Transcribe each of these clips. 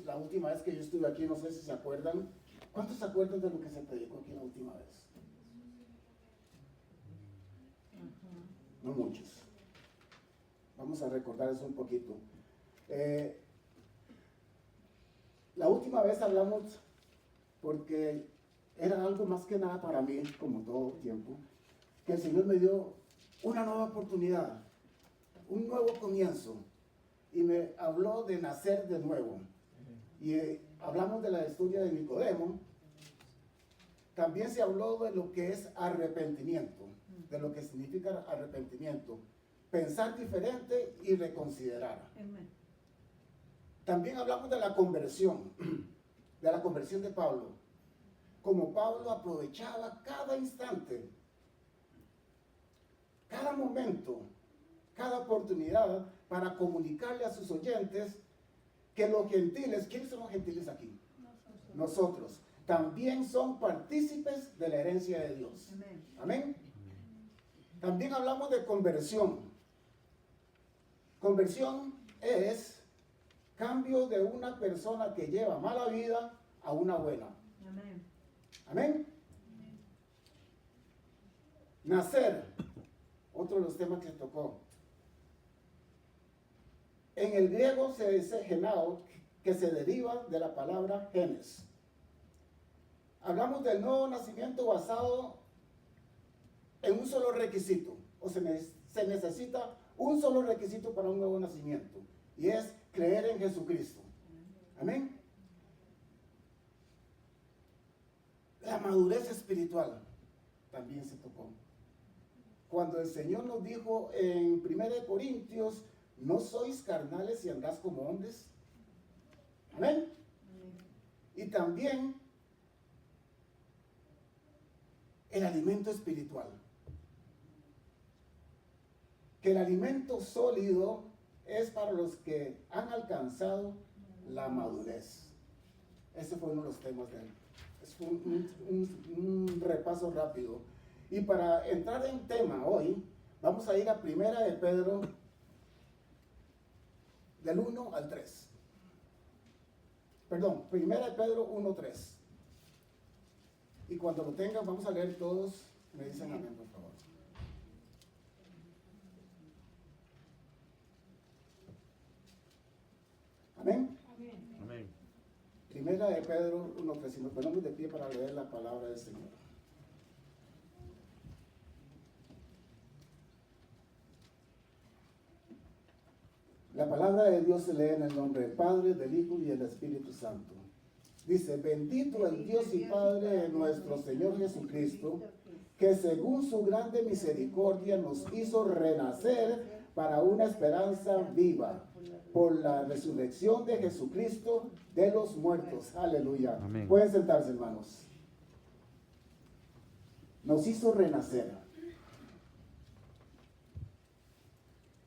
La última vez que yo estuve aquí, no sé si se acuerdan. ¿Cuántos se acuerdan de lo que se predicó aquí la última vez? No muchos. Vamos a recordar eso un poquito. La última vez hablamos porque era algo más que nada para mí, como todo tiempo, que el Señor me dio una nueva oportunidad, un nuevo comienzo, y me habló de nacer de nuevo. Y hablamos de la historia de Nicodemo. También se habló de lo que es arrepentimiento, de lo que significa arrepentimiento, pensar diferente y reconsiderar. Amén. También hablamos de la conversión de Pablo, como Pablo aprovechaba cada instante, cada momento, cada oportunidad para comunicarle a sus oyentes que los gentiles, ¿quiénes son los gentiles aquí? Nosotros. También son partícipes de la herencia de Dios. Amén. Amén. También hablamos de conversión. Conversión es cambio de una persona que lleva mala vida a una buena. Amén. Amén. Nacer, otro de los temas que tocó. En el griego se dice genao, que se deriva de la palabra genes. Hablamos del nuevo nacimiento basado en un solo requisito, o se necesita un solo requisito para un nuevo nacimiento, y es creer en Jesucristo. Amén. La madurez espiritual también se tocó. Cuando el Señor nos dijo en 1 Corintios, no sois carnales y andás como hombres. Amén. Y también el alimento espiritual. Que el alimento sólido es para los que han alcanzado la madurez. Ese fue uno de los temas de él. Es un repaso rápido. Y para entrar en tema hoy, vamos a ir a 1 de Pedro, del 1 al 3. Perdón, 1 de Pedro 1:3. Y cuando lo tengan, vamos a leer todos. Me dicen amén, por favor. Amén. Amén. 1 de Pedro 1:3. Si nos ponemos de pie para leer la palabra del Señor. La palabra de Dios se lee en el nombre del Padre, del Hijo y del Espíritu Santo. Dice, bendito el Dios y Padre de nuestro Señor Jesucristo, que según su grande misericordia nos hizo renacer para una esperanza viva, por la resurrección de Jesucristo de los muertos. Aleluya. Amén. Pueden sentarse, hermanos. Nos hizo renacer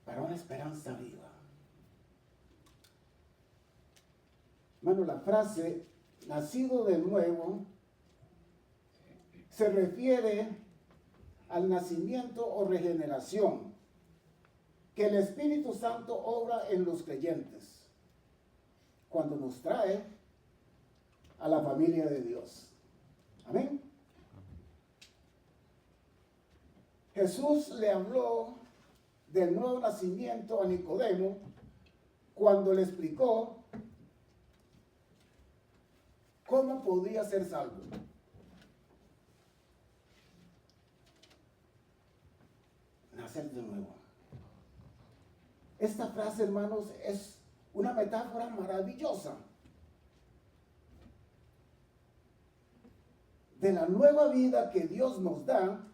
para una esperanza viva. Hermano, la frase nacido de nuevo se refiere al nacimiento o regeneración que el Espíritu Santo obra en los creyentes cuando nos trae a la familia de Dios. Amén. Jesús le habló del nuevo nacimiento a Nicodemo cuando le explicó cómo podía ser salvo. Nacer de nuevo. Esta frase, hermanos, es una metáfora maravillosa de la nueva vida que Dios nos da.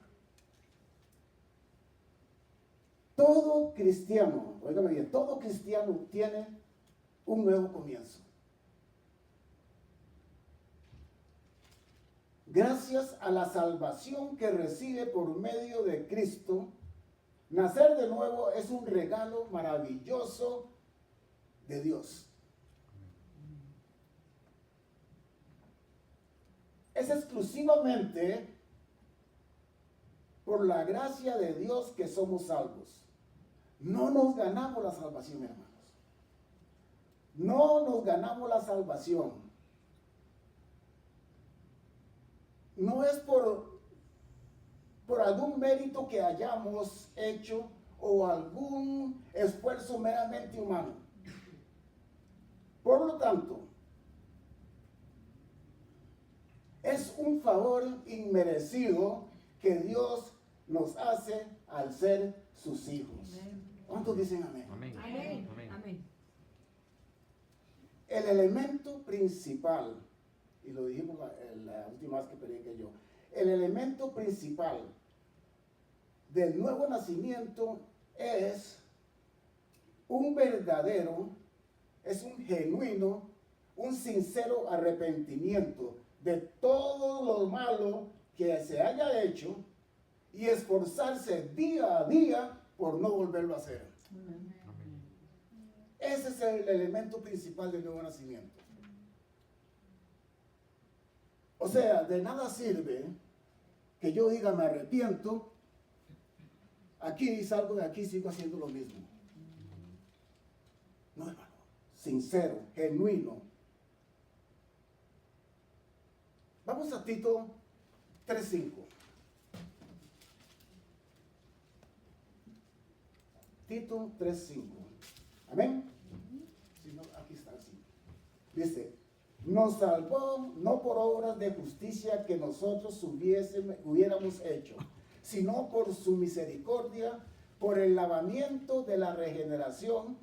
Todo cristiano, óigame bien, todo cristiano tiene un nuevo comienzo. Gracias a la salvación que recibe por medio de Cristo, nacer de nuevo es un regalo maravilloso de Dios. Es exclusivamente por la gracia de Dios que somos salvos. No nos ganamos la salvación, hermanos. No nos ganamos la salvación. No es por algún mérito que hayamos hecho o algún esfuerzo meramente humano. Por lo tanto, es un favor inmerecido que Dios nos hace al ser sus hijos. ¿Cuántos dicen amén? Amén. Amén. Amén. Amén. El elemento principal, y lo dijimos la última vez que prediqué yo, el elemento principal del nuevo nacimiento es un verdadero, es un genuino, un sincero arrepentimiento de todo lo malo que se haya hecho y esforzarse día a día por no volverlo a hacer. Ese es el elemento principal del nuevo nacimiento. O sea, de nada sirve que yo diga me arrepiento, aquí salgo de aquí y sigo haciendo lo mismo. No, hermano, sincero, genuino. Vamos a Tito 3:5. Tito 3:5. Amén. Si no, aquí está así. Dice, nos salvó no por obras de justicia que nosotros hubiéramos hecho, sino por su misericordia, por el lavamiento de la regeneración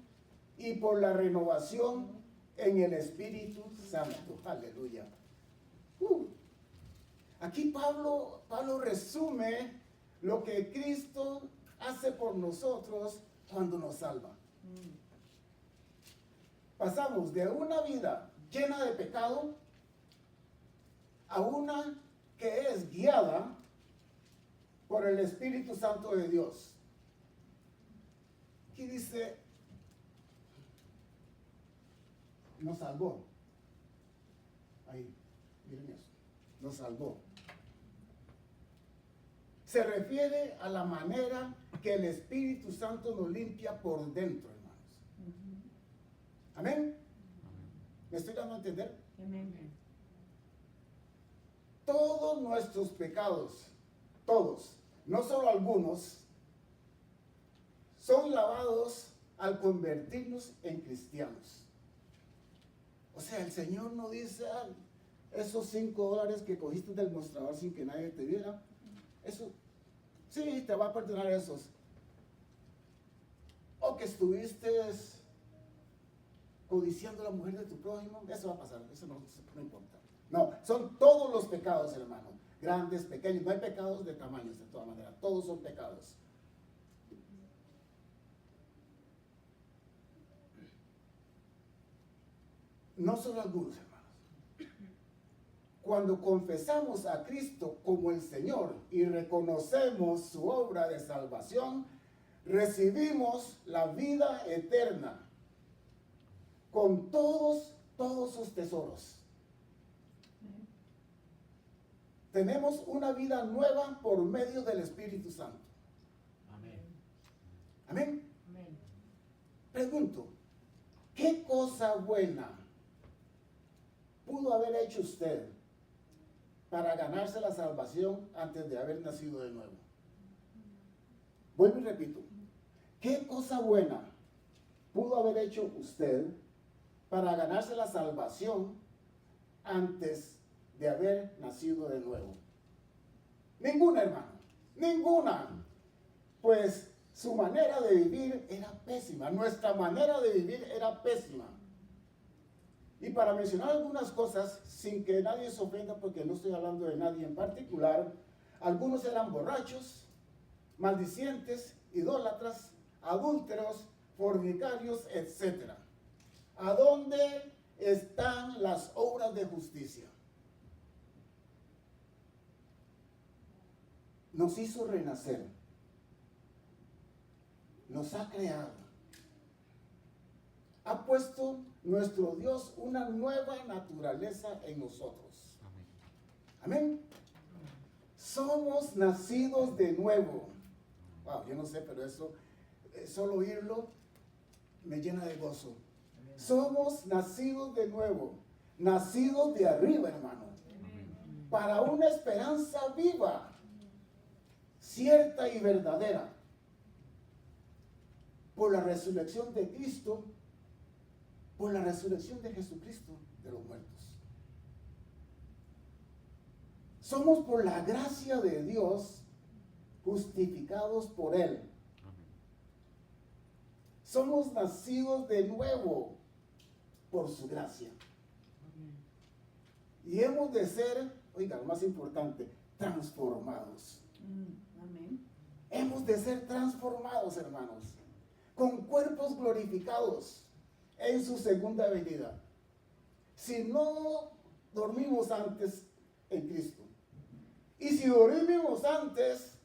y por la renovación en el Espíritu Santo. Aleluya. Aquí Pablo resume lo que Cristo hace por nosotros cuando nos salva. Pasamos de una vida llena de pecado a una que es guiada por el Espíritu Santo de Dios. Aquí dice, nos salvó. Ahí, miren eso, nos salvó. Se refiere a la manera que el Espíritu Santo nos limpia por dentro, hermanos. Amén. ¿Me estoy dando a entender? Amén. Todos nuestros pecados, todos, no solo algunos, son lavados al convertirnos en cristianos. O sea, el Señor no dice, esos $5 que cogiste del mostrador sin que nadie te viera, eso, sí, te va a perdonar esos. O que estuviste codiciando a la mujer de tu prójimo, eso va a pasar, eso no importa. No, son todos los pecados, hermano, grandes, pequeños, no hay pecados de tamaños de todas maneras, todos son pecados. No solo algunos, hermanos. Cuando confesamos a Cristo como el Señor y reconocemos su obra de salvación, recibimos la vida eterna con todos sus tesoros. Tenemos una vida nueva por medio del Espíritu Santo. Amén. Amén. Amén. Pregunto, ¿qué cosa buena pudo haber hecho usted para ganarse la salvación antes de haber nacido de nuevo? Vuelvo y repito, ¿qué cosa buena pudo haber hecho usted para ganarse la salvación antes de haber nacido de nuevo? Ninguna, hermano, ninguna. Pues su manera de vivir era pésima, nuestra manera de vivir era pésima. Y para mencionar algunas cosas, sin que nadie se ofenda, porque no estoy hablando de nadie en particular, algunos eran borrachos, maldicientes, idólatras, adúlteros, fornicarios, etc. ¿A dónde están las obras de justicia? Nos hizo renacer, nos ha creado, ha puesto nuestro Dios una nueva naturaleza en nosotros. Amén. Somos nacidos de nuevo. Wow, yo no sé, pero eso, solo oírlo me llena de gozo. Somos nacidos de nuevo, nacidos de arriba, hermano, para una esperanza viva, cierta y verdadera, por la resurrección de Cristo, por la resurrección de Jesucristo de los muertos. Somos por la gracia de Dios justificados por Él. Somos nacidos de nuevo por su gracia. Y hemos de ser, oiga, lo más importante, transformados. Amén. Hemos de ser transformados, hermanos, con cuerpos glorificados en su segunda venida. Si no dormimos antes en Cristo, y si dormimos antes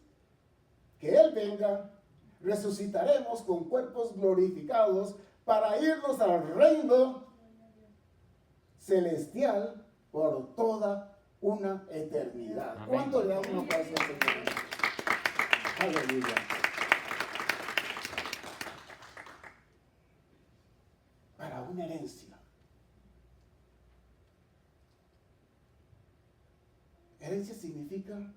que Él venga, resucitaremos con cuerpos glorificados para irnos al reino celestial por toda una eternidad. Amén. ¿Cuánto le damos un aplauso al Señor? Aleluya. Para una herencia. Herencia significa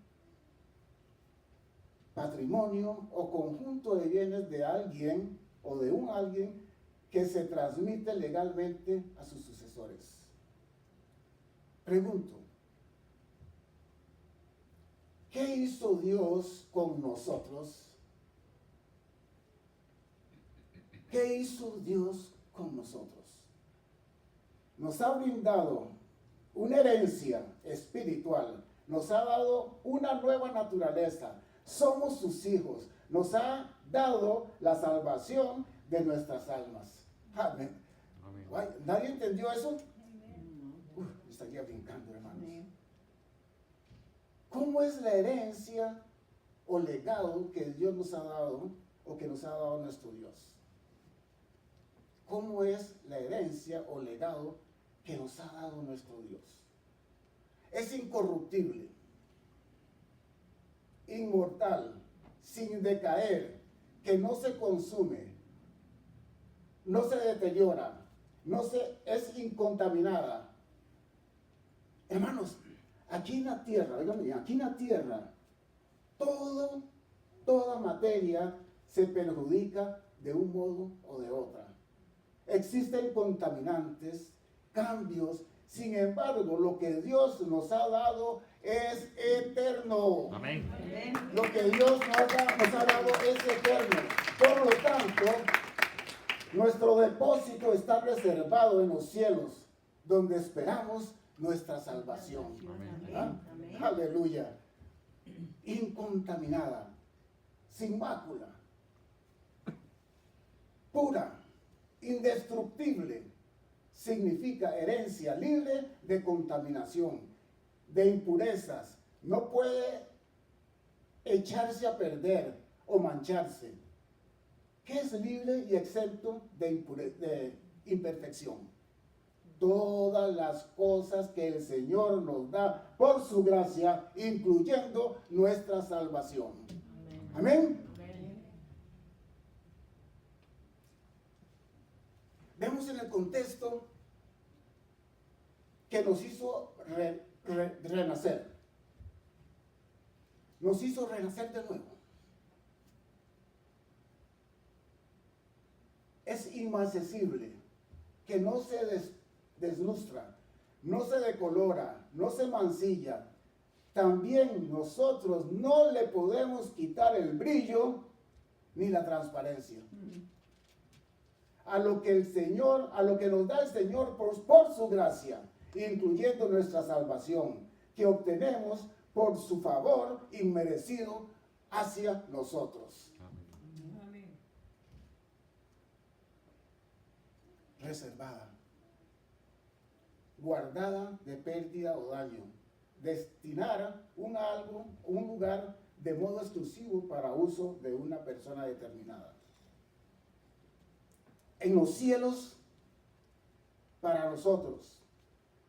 patrimonio o conjunto de bienes de alguien o de un alguien que se transmite legalmente a sus sucesores. Pregunto, ¿qué hizo Dios con nosotros? ¿Qué hizo Dios con nosotros? Nos ha brindado una herencia espiritual, nos ha dado una nueva naturaleza, somos sus hijos, nos ha dado la salvación de nuestras almas. Amén. Ay, ¿nadie entendió eso? Estaría brincando, hermanos. ¿Cómo es la herencia o legado que Dios nos ha dado o que nos ha dado nuestro Dios? ¿Cómo es la herencia o legado que nos ha dado nuestro Dios? Es incorruptible, inmortal, sin decaer, que no se consume, no se deteriora, es incontaminada. Hermanos, aquí en la tierra, oigan bien, aquí en la tierra, toda materia se perjudica de un modo o de otra. Existen contaminantes, cambios. Sin embargo, lo que Dios nos ha dado es eterno. Amén. Lo que Dios nos ha dado es eterno. Por lo tanto, nuestro depósito está reservado en los cielos, donde esperamos nuestra salvación. ¿Ah? Aleluya. Incontaminada, sin mácula, pura, indestructible. Significa herencia libre de contaminación, de impurezas. No puede echarse a perder o mancharse. ¿Qué es libre y exento de imperfección? Todas las cosas que el Señor nos da por su gracia, incluyendo nuestra salvación. Amén. Vemos en el contexto que nos hizo renacer. Nos hizo renacer de nuevo. Es inaccesible, que no se deslustra, no se decolora, no se mancilla. También nosotros no le podemos quitar el brillo ni la transparencia. A lo que nos da el Señor por su gracia, incluyendo nuestra salvación, que obtenemos por su favor inmerecido hacia nosotros. Amén. Reservada, guardada de pérdida o daño, destinada un lugar de modo exclusivo para uso de una persona determinada. En los cielos, para nosotros,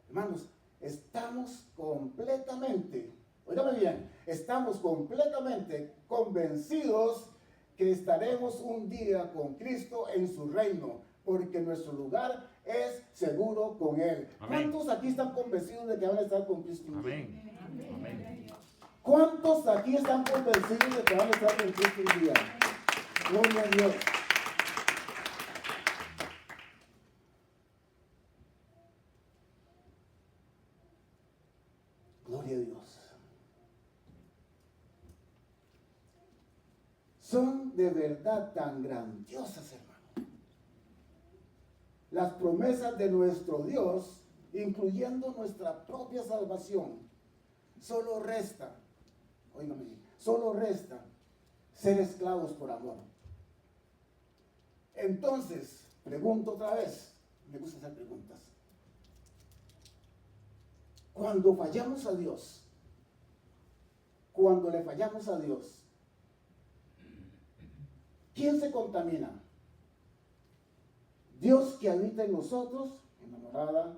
hermanos, estamos completamente, óigame bien, estamos completamente convencidos que estaremos un día con Cristo en su reino, porque nuestro lugar es seguro con Él. Amén. ¿Cuántos aquí están convencidos de que van a estar con Cristo un día? Amén. Amén. ¿Cuántos aquí están convencidos de que van a estar con Cristo un día? Gloria a Dios. Gloria a Dios. Son de verdad tan grandiosas, hermano, las promesas de nuestro Dios, incluyendo nuestra propia salvación. Solo resta, óigame bien, solo resta ser esclavos por amor. Entonces, pregunto otra vez, me gusta hacer preguntas. Cuando fallamos a Dios, cuando le fallamos a Dios, ¿quién se contamina? Dios que habita en nosotros, en la morada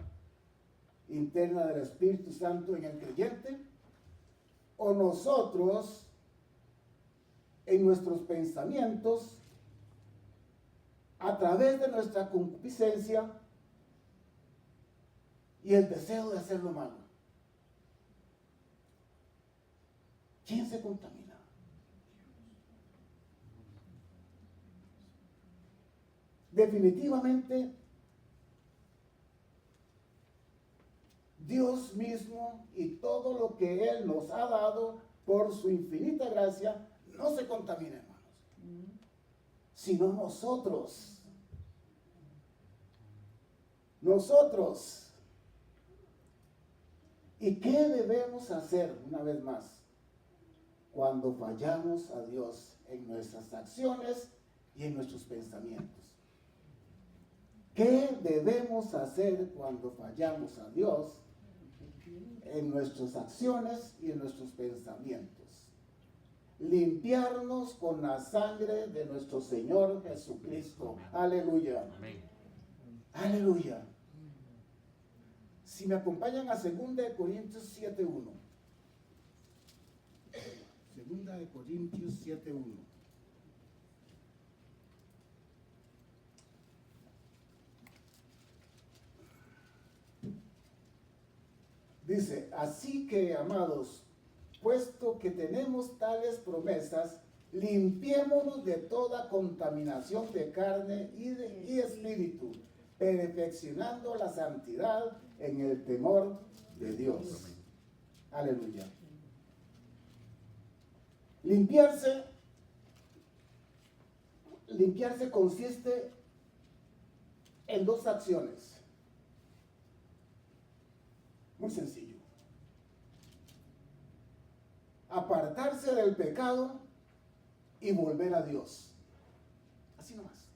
interna del Espíritu Santo en el creyente, o nosotros en nuestros pensamientos, a través de nuestra concupiscencia y el deseo de hacer lo malo. ¿Quién se contamina? Definitivamente, Dios mismo y todo lo que Él nos ha dado por su infinita gracia no se contamina, hermanos, sino nosotros. Nosotros. ¿Y qué debemos hacer, una vez más, cuando fallamos a Dios en nuestras acciones y en nuestros pensamientos? ¿Qué debemos hacer cuando fallamos a Dios en nuestras acciones y en nuestros pensamientos? Limpiarnos con la sangre de nuestro Señor Jesucristo. Aleluya. Amén. Aleluya. Si me acompañan a 2 Corintios 7:1. 2 Corintios 7:1. Dice, así que, amados, puesto que tenemos tales promesas, limpiémonos de toda contaminación de carne y espíritu, perfeccionando la santidad en el temor de Dios. Aleluya. Limpiarse consiste en dos acciones. Muy sencillo. Apartarse del pecado y volver a Dios. Así nomás.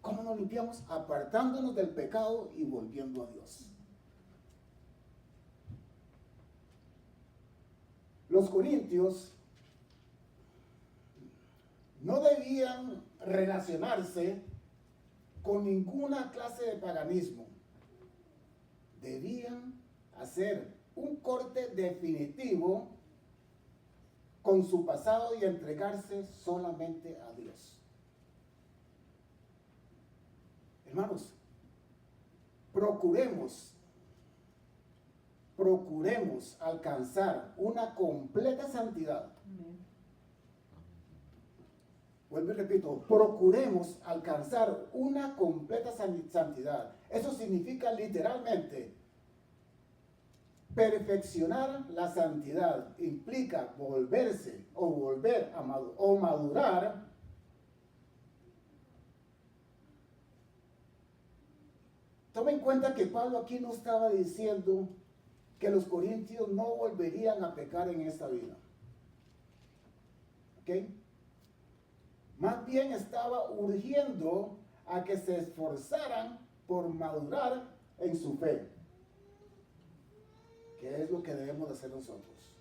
¿Cómo nos limpiamos? Apartándonos del pecado y volviendo a Dios. Los corintios no debían relacionarse con ninguna clase de paganismo. Debían hacer un corte definitivo con su pasado y entregarse solamente a Dios. Hermanos, procuremos alcanzar una completa santidad. Vuelvo y repito, procuremos alcanzar una completa santidad. Eso significa literalmente perfeccionar la santidad. Implica volverse o volver a madurar Tome en cuenta que Pablo aquí no estaba diciendo que los corintios no volverían a pecar en esta vida. ¿Ok? Más bien estaba urgiendo a que se esforzaran por madurar en su fe. ¿Qué es lo que debemos hacer nosotros?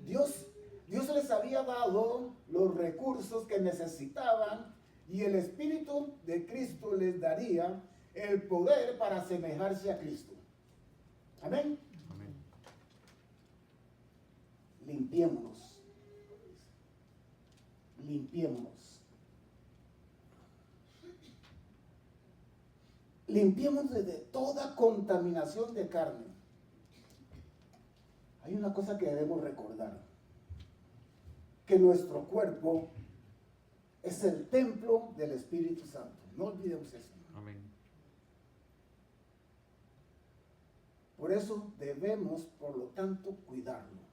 Dios les había dado los recursos que necesitaban y el Espíritu de Cristo les daría el poder para asemejarse a Cristo. Amén. Amén. Limpiémonos. Limpiémonos. limpiémonos de toda contaminación de carne. Hay una cosa que debemos recordar, que nuestro cuerpo es el templo del Espíritu Santo. No olvidemos eso. Amén. Por eso debemos, por lo tanto, cuidarlo.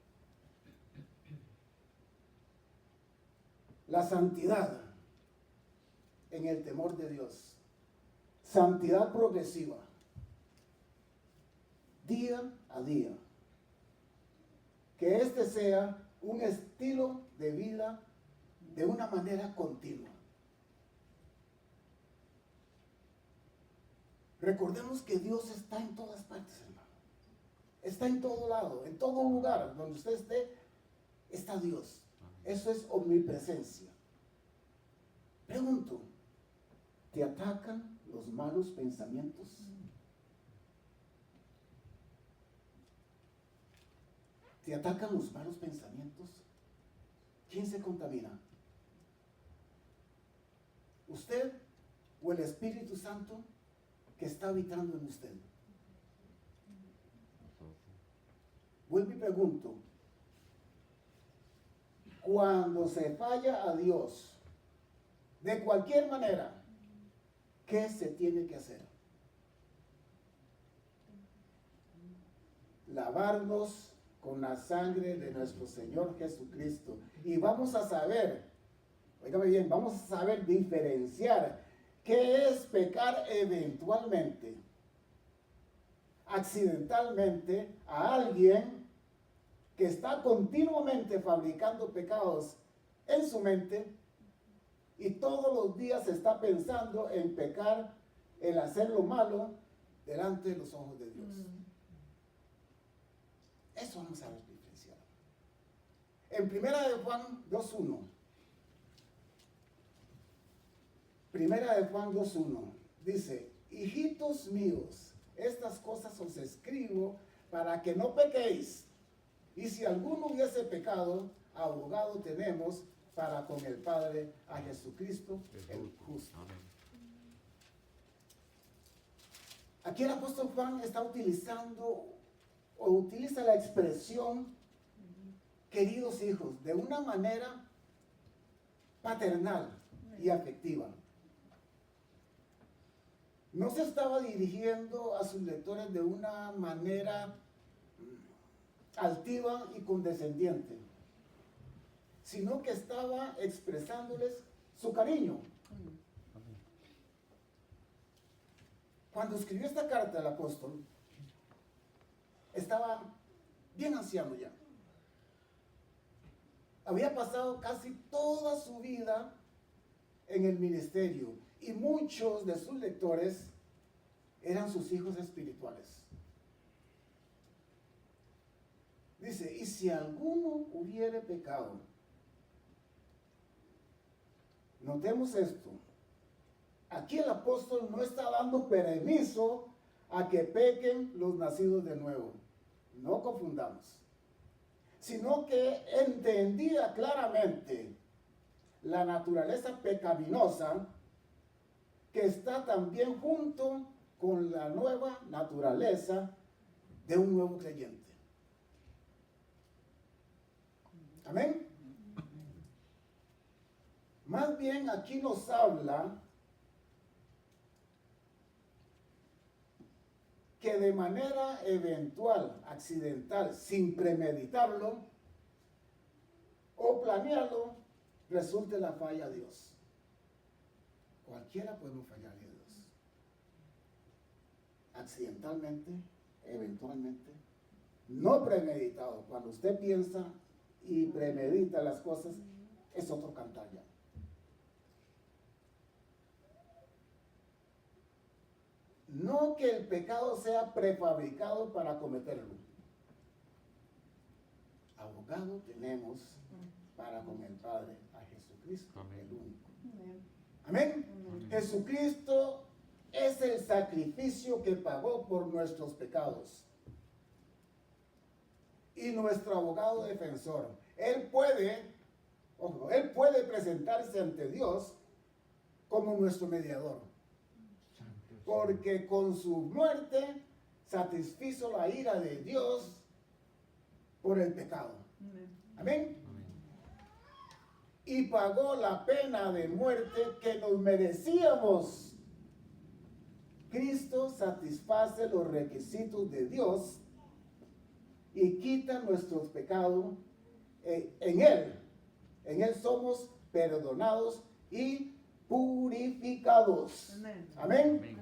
La santidad en el temor de Dios. Santidad progresiva. Día a día. Que este sea un estilo de vida de una manera continua. Recordemos que Dios está en todas partes, hermano. Está en todo lado, en todo lugar donde usted esté, está Dios. Eso es omnipresencia. Pregunto, ¿te atacan los malos pensamientos? ¿Te atacan los malos pensamientos? ¿Quién se contamina? ¿Usted o el Espíritu Santo que está habitando en usted? Vuelvo y pregunto, cuando se falla a Dios, de cualquier manera, ¿qué se tiene que hacer? Lavarnos con la sangre de nuestro Señor Jesucristo. Y vamos a saber, oígame bien, vamos a saber diferenciar qué es pecar eventualmente, accidentalmente, a alguien que está continuamente fabricando pecados en su mente y todos los días está pensando en pecar, en hacer lo malo delante de los ojos de Dios. Eso vamos a diferenciar. En Primera de Juan 2.1. Primera de Juan 2.1 dice: hijitos míos, estas cosas os escribo para que no pequéis. Y si alguno hubiese pecado, abogado tenemos para con el Padre a Jesucristo el justo. Amén. Aquí el apóstol Juan está utilizando o utiliza la expresión queridos hijos de una manera paternal y afectiva. No se estaba dirigiendo a sus lectores de una manera altiva y condescendiente, sino que estaba expresándoles su cariño. Cuando escribió esta carta el apóstol, estaba bien anciano ya. Había pasado casi toda su vida en el ministerio y muchos de sus lectores eran sus hijos espirituales. Dice, y si alguno hubiere pecado, notemos esto, aquí el apóstol no está dando permiso a que pequen los nacidos de nuevo, no confundamos, sino que entendía claramente la naturaleza pecaminosa que está también junto con la nueva naturaleza de un nuevo creyente. Amén. Más bien aquí nos habla que de manera eventual, accidental, sin premeditarlo o planearlo, resulte la falla a Dios. Cualquiera podemos fallar a Dios. Accidentalmente, eventualmente, no premeditado. Cuando usted piensa y premedita las cosas, es otro cantar ya. No que el pecado sea prefabricado para cometerlo. Abogado tenemos para con el Padre a Jesucristo, Amén. el único. Amén. Jesucristo es el sacrificio que pagó por nuestros pecados. Y nuestro abogado defensor. Él puede presentarse ante Dios como nuestro mediador. porque con su muerte satisfizo la ira de Dios por el pecado. Amén. Y pagó la pena de muerte que nos merecíamos. Cristo satisface los requisitos de Dios y quita nuestros pecados. En Él somos perdonados y purificados. Amén.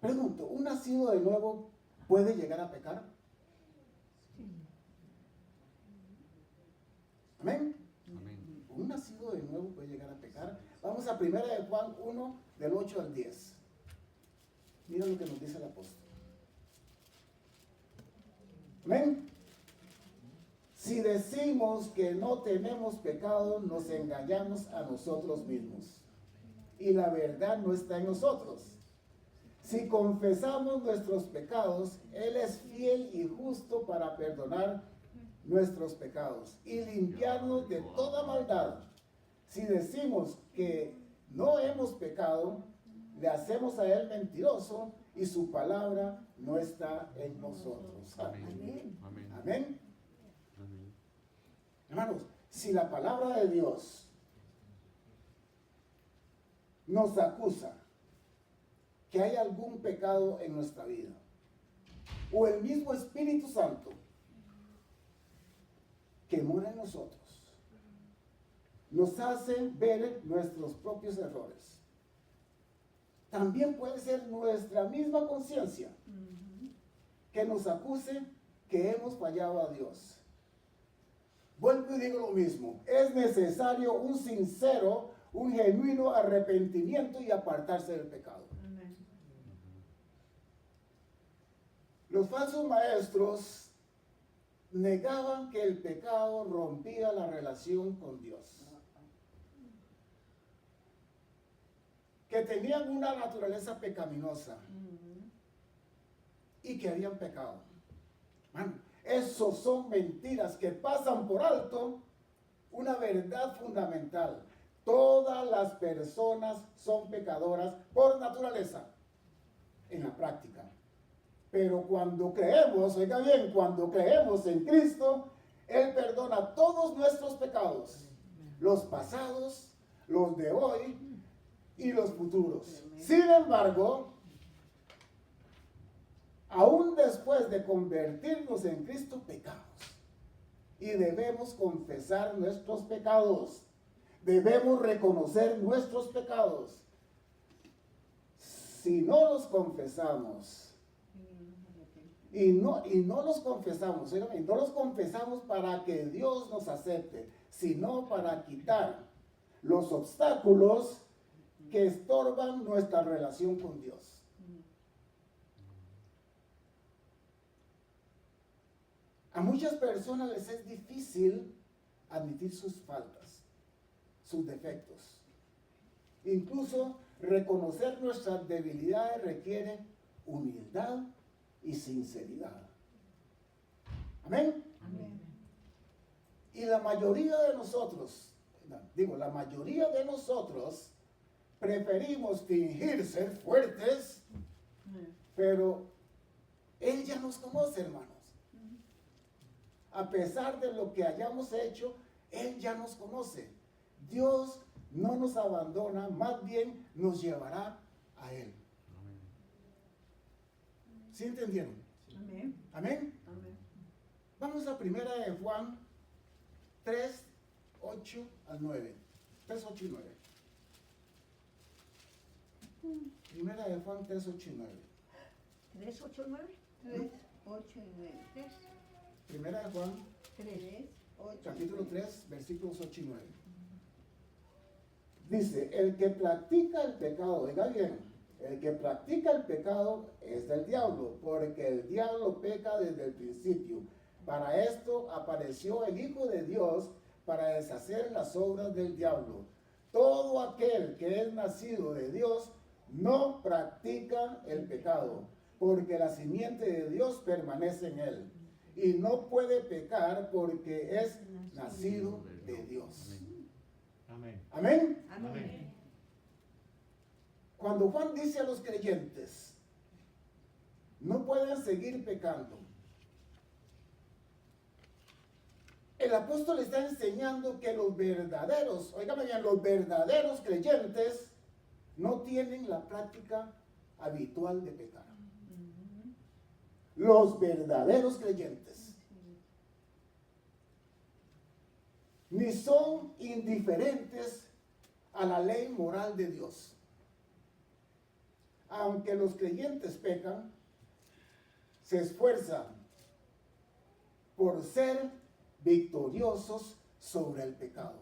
Pregunto, ¿un nacido de nuevo puede llegar a pecar? Amén. Un nacido de nuevo puede llegar a pecar. Vamos a 1 de Juan 1, del 8 al 10. Mira lo que nos dice el apóstol. Amén. Si decimos que no tenemos pecado, nos engañamos a nosotros mismos. Y la verdad no está en nosotros. Si confesamos nuestros pecados, Él es fiel y justo para perdonar nuestros pecados y limpiarnos de toda maldad. Si decimos que no hemos pecado, le hacemos a Él mentiroso y su palabra no está en nosotros. Amén. Amén. Hermanos, si la palabra de Dios nos acusa que hay algún pecado en nuestra vida, o el mismo Espíritu Santo que mora en nosotros, nos hace ver nuestros propios errores. También puede ser nuestra misma conciencia que nos acuse que hemos fallado a Dios. Vuelvo y digo lo mismo, es necesario un sincero, un genuino arrepentimiento y apartarse del pecado. Los falsos maestros negaban que el pecado rompía la relación con Dios, que tenían una naturaleza pecaminosa y que habían pecado. Man, esos son mentiras que pasan por alto una verdad fundamental. Todas las personas son pecadoras por naturaleza, en la práctica. Pero cuando creemos, oiga bien, cuando creemos en Cristo, Él perdona todos nuestros pecados, los pasados, los de hoy y los futuros. Sin embargo, aún después de convertirnos en Cristo, pecamos. Y debemos confesar nuestros pecados. Debemos reconocer nuestros pecados. Si no los confesamos, y no los confesamos, y no los confesamos para que Dios nos acepte, sino para quitar los obstáculos que estorban nuestra relación con Dios. A muchas personas les es difícil admitir sus faltas, sus defectos. Incluso reconocer nuestras debilidades requiere humildad y sinceridad. Amén. Amén. Y la mayoría de nosotros, preferimos fingir ser fuertes, pero Él ya nos conoce, hermanos. A pesar de lo que hayamos hecho, Él ya nos conoce. Dios no nos abandona, más bien nos llevará a Él. ¿Sí entendieron? Amén. Amén. Amén. Vamos a 1 de Juan 3, 8 al 9. 3, 8 y 9. 1 de Juan 3, 8 y 9. 3, 8, 9. 3, 8 y 9. 1 de Juan, 3, 8. capítulo 3, versículos 8 y 9. Dice, el que practica el pecado, oiga bien, el que practica el pecado es del diablo, porque el diablo peca desde el principio. Para esto apareció el Hijo de Dios, para deshacer las obras del diablo. Todo aquel que es nacido de Dios no practica el pecado, porque la simiente de Dios permanece en él, y no puede pecar porque es nacido de Dios. Amén. Amén. Amén. Cuando Juan dice a los creyentes, no pueden seguir pecando, el apóstol está enseñando que los verdaderos, óigame bien, los verdaderos creyentes no tienen la práctica habitual de pecar. Los verdaderos creyentes ni son indiferentes a la ley moral de Dios. Aunque los creyentes pecan, se esfuerzan por ser victoriosos sobre el pecado.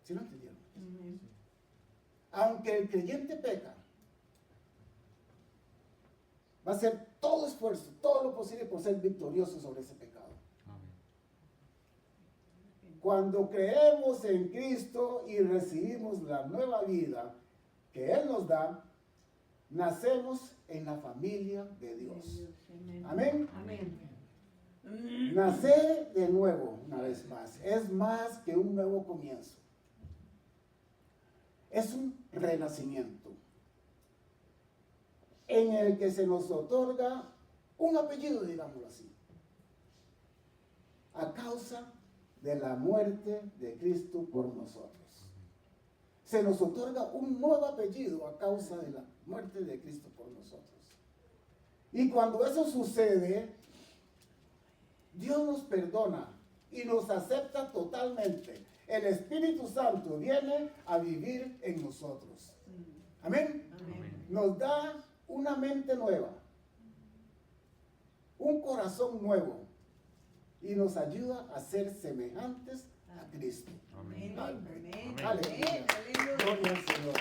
¿Sí lo entendieron? Aunque el creyente peca, va a hacer todo esfuerzo, todo lo posible por ser victorioso sobre ese pecado. Cuando creemos en Cristo y recibimos la nueva vida que Él nos da, nacemos en la familia de Dios. Amén. Amén. Nacer de nuevo, una vez más, es más que un nuevo comienzo. Es un renacimiento en el que se nos otorga un apellido, digámoslo así, a causa de la muerte de Cristo por nosotros. Se nos otorga un nuevo apellido a causa de la muerte de Cristo por nosotros. Y cuando eso sucede, Dios nos perdona y nos acepta totalmente. El Espíritu Santo viene a vivir en nosotros. Amén. Amén. Nos da una mente nueva, un corazón nuevo y nos ayuda a ser semejantes a Cristo. Amén. Amén. Amén. Aleluya. Aleluya. Gloria al Señor.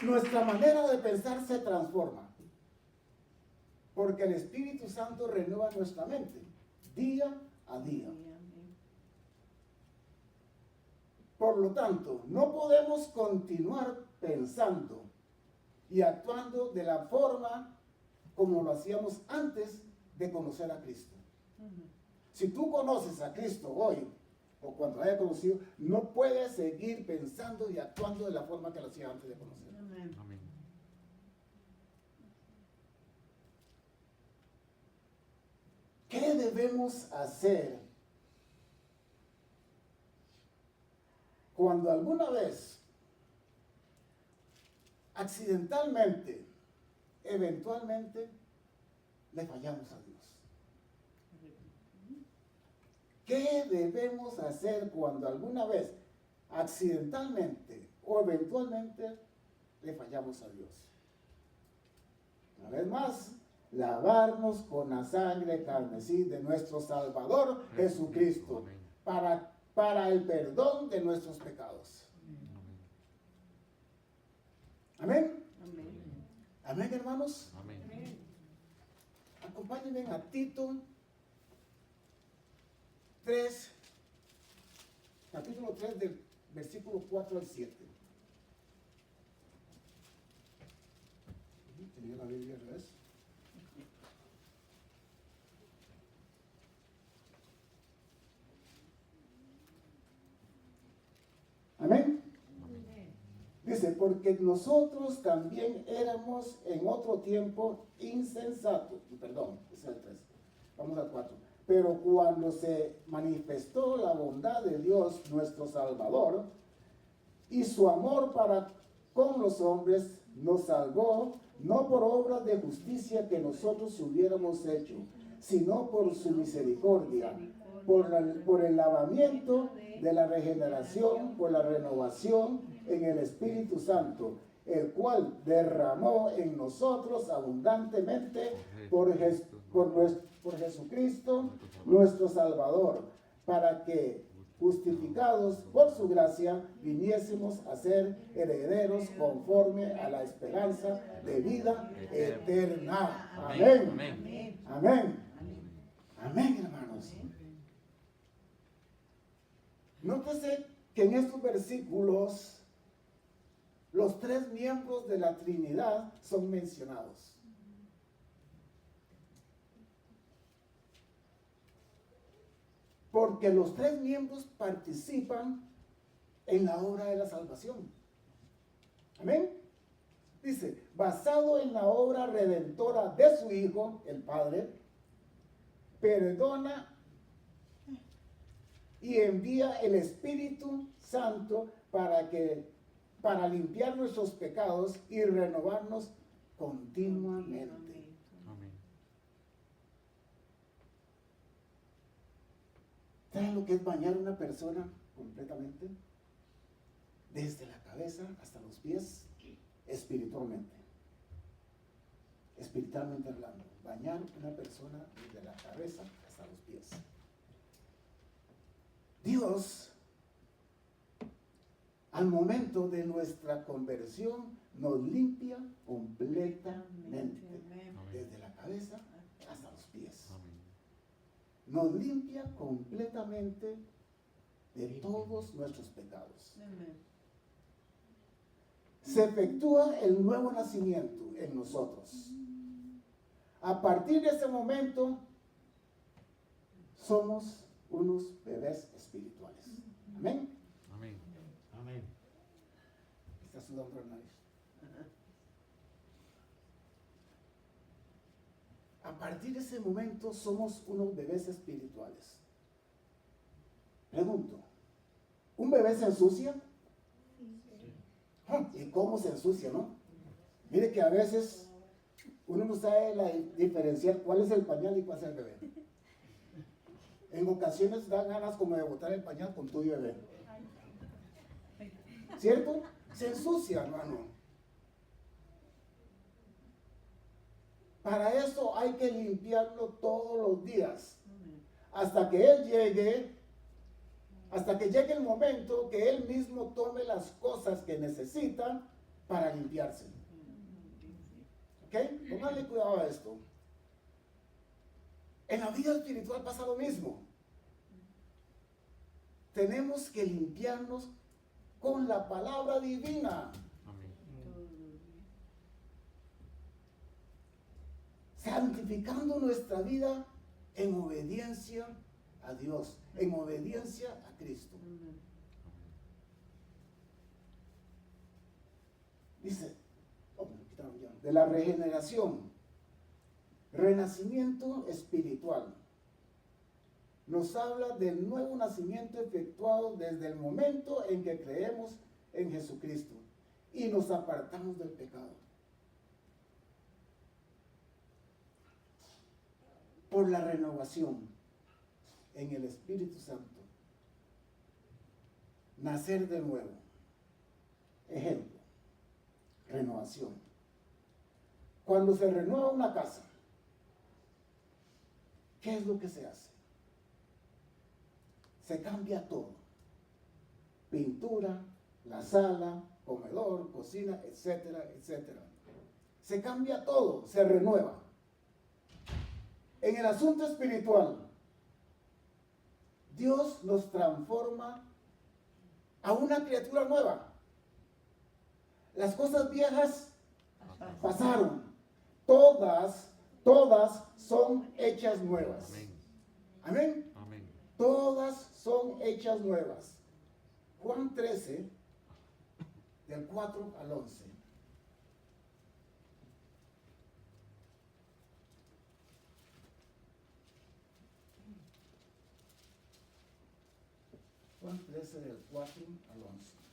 Nuestra manera de pensar se transforma porque el Espíritu Santo renueva nuestra mente día a día. Por lo tanto, no podemos continuar pensando y actuando de la forma como lo hacíamos antes de conocer a Cristo. Si tú conoces a Cristo hoy, o cuando lo haya conocido, no puedes seguir pensando y actuando de la forma que lo hacía antes de conocerlo. Amén. Amén. ¿Qué debemos hacer cuando alguna vez, accidentalmente, eventualmente, le fallamos a Dios? ¿Qué debemos hacer cuando alguna vez, accidentalmente o eventualmente, le fallamos a Dios? Una vez más, lavarnos con la sangre carmesí de nuestro Salvador Jesucristo Amén. para el perdón de nuestros pecados. Amén. Amén. Amén, hermanos. Amén. Acompáñenme a Tito 3, capítulo 3, del versículo 4 al 7. Tenía la Biblia al revés. Amén. Dice, porque nosotros también éramos en otro tiempo insensatos. Perdón, ese es el 3. Vamos al 4. Pero cuando se manifestó la bondad de Dios, nuestro Salvador, y su amor para con los hombres, nos salvó, no por obras de justicia que nosotros hubiéramos hecho, sino por su misericordia, por el lavamiento de la regeneración, por la renovación en el Espíritu Santo, el cual derramó en nosotros abundantemente por Jesucristo, nuestro Salvador, para que, justificados por su gracia, viniésemos a ser herederos conforme a la esperanza de vida eterna. Amén. Amén. Amén. Amén, hermanos. Nótese que en estos versículos los 3 miembros de la Trinidad son mencionados. porque los tres miembros participan en la obra de la salvación. Amén. Dice, basado en la obra redentora de su Hijo, el Padre, perdona y envía el Espíritu Santo para limpiar nuestros pecados y renovarnos continuamente. Amén. ¿Saben lo que es bañar a una persona completamente? Desde la cabeza hasta los pies, espiritualmente. Espiritualmente hablando. Bañar a una persona desde la cabeza hasta los pies. Dios, al momento de nuestra conversión, nos limpia completamente. Desde la cabeza hasta los pies. Amén. Nos limpia completamente de todos nuestros pecados. Se efectúa el nuevo nacimiento en nosotros. A partir de ese momento, somos unos bebés espirituales. Amén. Amén. Amén. Está sudando la nariz. A partir de ese momento, somos unos bebés espirituales. Pregunto, ¿un bebé se ensucia? ¿Y cómo se ensucia, no? Mire que a veces uno no sabe diferenciar cuál es el pañal y cuál es el bebé. En ocasiones da ganas como de botar el pañal con tu bebé. ¿Cierto? Se ensucia, hermano. Para eso hay que limpiarlo todos los días. Hasta que Él llegue, hasta que llegue el momento que Él mismo tome las cosas que necesita para limpiarse. ¿Ok? Póngale cuidado a esto. En la vida espiritual pasa lo mismo. Tenemos que limpiarnos con la palabra divina. Amén. Santificando nuestra vida en obediencia a Dios, en obediencia a Cristo. Dice, de la regeneración, renacimiento espiritual. Nos habla del nuevo nacimiento efectuado desde el momento en que creemos en Jesucristo y nos apartamos del pecado. Por la renovación en el Espíritu Santo. Nacer de nuevo. Ejemplo. Renovación. Cuando se renueva una casa, ¿qué es lo que se hace? Se cambia todo. Pintura, la sala, comedor, cocina, etcétera, etcétera. Se cambia todo, se renueva. En el asunto espiritual, Dios nos transforma a una criatura nueva. Las cosas viejas pasaron. Todas son hechas nuevas. Amén. Amén. Amén. Todas son hechas nuevas. Juan 13, del 4 al 11. Juan 13, del 4 al 11.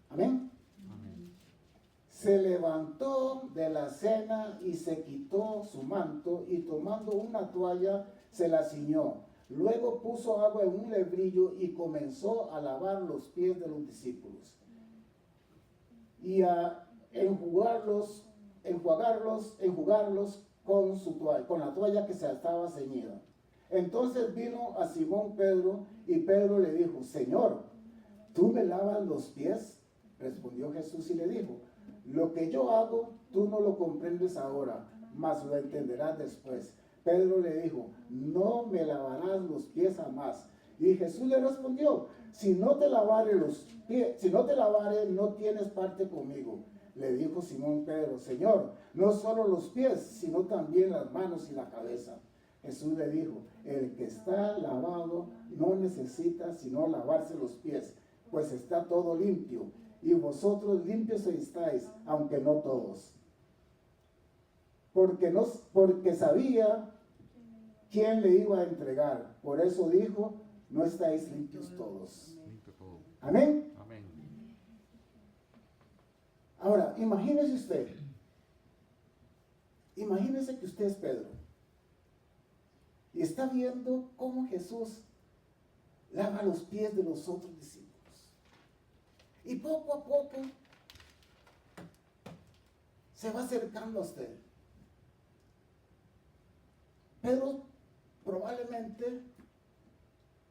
Amén. Amén. Se levantó de la cena y se quitó su manto y tomando una toalla se la ciñó. Luego puso agua en un lebrillo y comenzó a lavar los pies de los discípulos y a enjugarlos con la toalla que se estaba ceñida. Entonces vino a Simón Pedro y Pedro le dijo: Señor, ¿tú me lavas los pies? Respondió Jesús y le dijo: lo que yo hago, tú no lo comprendes ahora, mas lo entenderás después. Pedro le dijo: no me lavarás los pies jamás. Y Jesús le respondió: si no te lavare los pies, si no te lavare, no tienes parte conmigo. Le dijo Simón Pedro, Señor, no solo los pies, sino también las manos y la cabeza. Jesús le dijo, el que está lavado no necesita sino lavarse los pies, pues está todo limpio, y vosotros limpios estáis, aunque no todos. Porque sabía quién le iba a entregar. Por eso dijo, no estáis limpios todos. Amén. Amén. Ahora, imagínese que usted es Pedro y está viendo cómo Jesús lava los pies de los otros discípulos. Y poco a poco se va acercando a usted. Pedro probablemente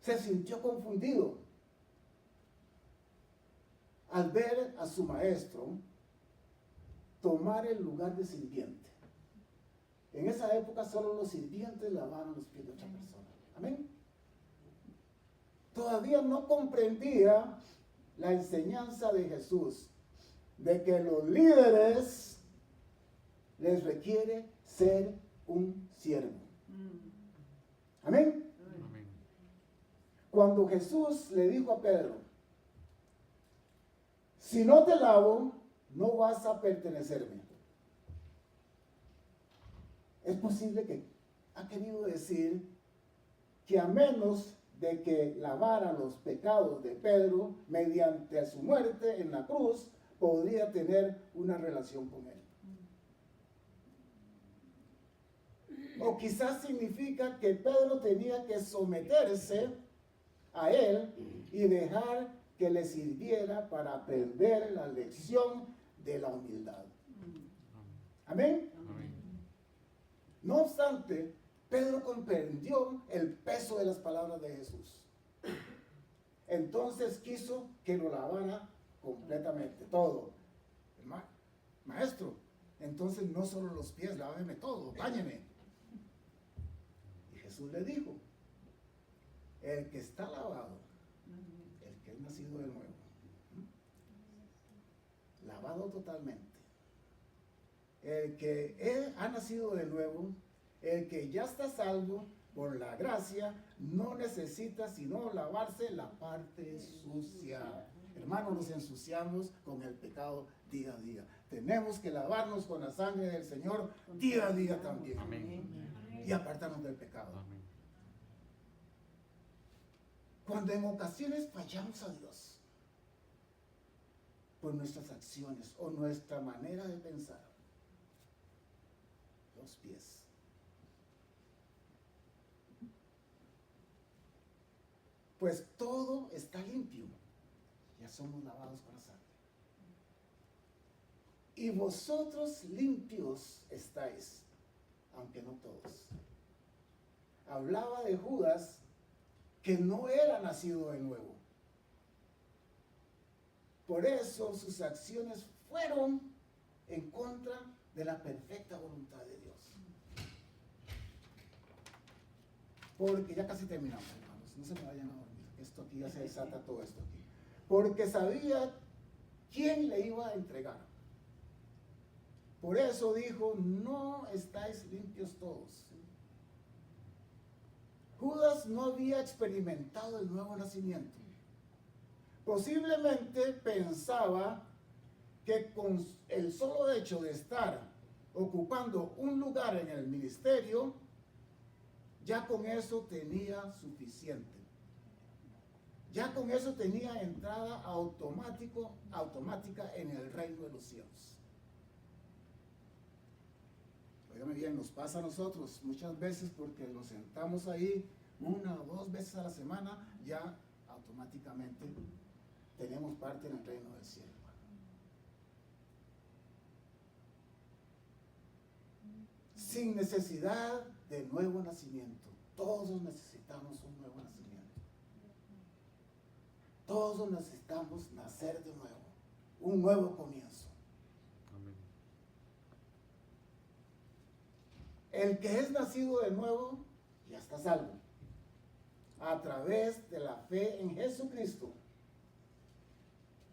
se sintió confundido al ver a su maestro tomar el lugar de sirviente. En esa época solo los sirvientes lavaban los pies de otra persona. Amén. Todavía no comprendía la enseñanza de Jesús de que los líderes les requiere ser un siervo. Amén. Amén. Cuando Jesús le dijo a Pedro, si no te lavo, no vas a pertenecerme. Es posible que ha querido decir que a menos de que lavara los pecados de Pedro mediante su muerte en la cruz, podría tener una relación con él. O quizás significa que Pedro tenía que someterse a él y dejar que le sirviera para aprender la lección de la humildad. Amén. Amén. No obstante, Pedro comprendió el peso de las palabras de Jesús. Entonces quiso que lo lavara completamente, todo. Maestro, entonces no solo los pies, láveme todo, báñeme. Y Jesús le dijo, el que está lavado, el que es nacido de nuevo, lavado totalmente, el que ha nacido de nuevo, el que ya está salvo por la gracia, no necesita sino lavarse la parte sucia. Hermanos, nos ensuciamos con el pecado día a día. Tenemos que lavarnos con la sangre del Señor día a día también. Amén. Y apartarnos del pecado. Amén. Cuando en ocasiones fallamos a Dios por nuestras acciones o nuestra manera de pensar, los pies. Pues todo está limpio. Ya somos lavados con la sangre. Y vosotros limpios estáis, aunque no todos. Hablaba de Judas, que no era nacido de nuevo. Por eso sus acciones fueron en contra de la perfecta voluntad de Dios. Porque ya casi terminamos, hermanos, no se me vayan a dormir. Esto aquí ya se desata todo esto aquí. Porque sabía quién le iba a entregar. Por eso dijo, no estáis limpios todos. Judas no había experimentado el nuevo nacimiento. Posiblemente pensaba que con el solo hecho de estar ocupando un lugar en el ministerio, ya con eso tenía suficiente. Ya con eso tenía entrada automática en el reino de los cielos. Óigame bien, nos pasa a nosotros muchas veces porque nos sentamos ahí 1 o 2 veces a la semana, ya automáticamente tenemos parte en el reino del cielo. Sin necesidad de nuevo nacimiento. Todos necesitamos un nuevo nacimiento. Todos necesitamos nacer de nuevo. Un nuevo comienzo. Amén. El que es nacido de nuevo ya está salvo. a través de la fe en Jesucristo,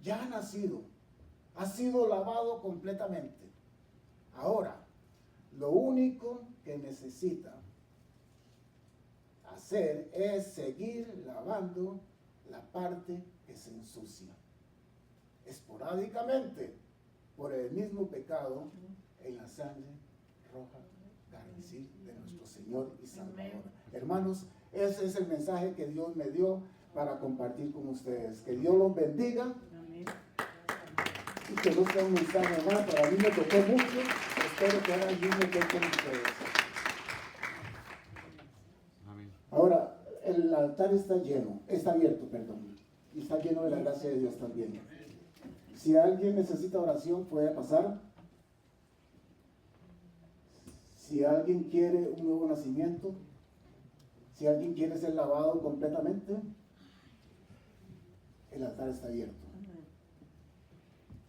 ya ha nacido, ha sido lavado completamente. Ahora, lo único que necesita hacer es seguir lavando la parte que se ensucia, esporádicamente, por el mismo pecado en la sangre roja carmesí de nuestro Señor y Salvador. Hermanos, ese es el mensaje que Dios me dio para compartir con ustedes. Que Dios los bendiga. Amén. Y que no sea un mensaje más. Para mí me tocó mucho. Espero que ahora yo me toque con ustedes. Amén. Ahora, el altar está lleno, está abierto, perdón. Y está lleno de la gracia de Dios también. Si alguien necesita oración, puede pasar. Si alguien quiere un nuevo nacimiento, si alguien quiere ser lavado completamente, el altar está abierto.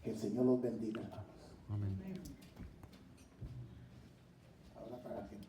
Que el Señor los bendiga, hermanos. Amén.